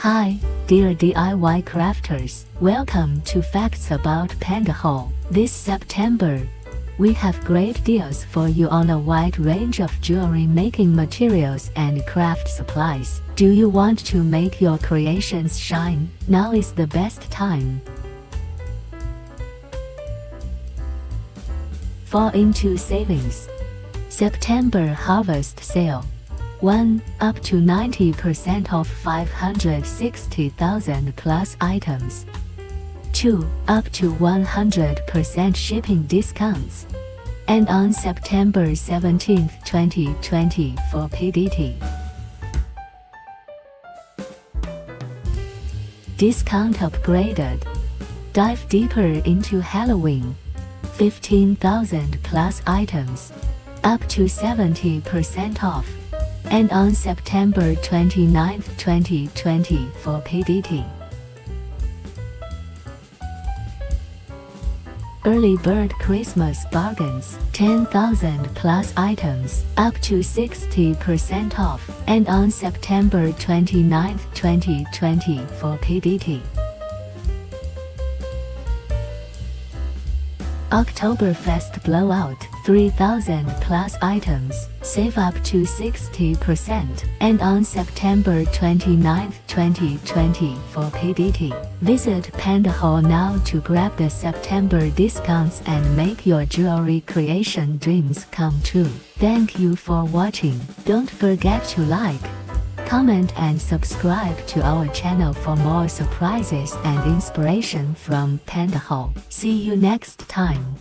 Hi, dear DIY crafters. Welcome to Facts About PandaHall. This September, we have great deals for you on a wide range of jewelry making materials and craft supplies. Do you want to make your creations shine? Now is the best time. Fall into savings. September Harvest Sale. 1. Up to 90% off 560,000 plus items. 2. Up to 100% shipping discounts. And on September 17, 2020 for PDT. Discount upgraded. Dive deeper into Halloween. 15,000 plus items. Up to 70% off. And on September 29, 2020 for PDT. Early Bird Christmas Bargains. 10,000 plus items, up to 60% off. And on September 29, 2020 for PDT. Oktoberfest Blowout. 3,000 plus items, save up to 60%, and on September 29, 2020 for PDT. Visit PandaHall now to grab the September discounts and make your jewelry creation dreams come true. Thank you for watching. Don't forget to like, comment and subscribe to our channel for more surprises and inspiration from PandaHall. See you next time.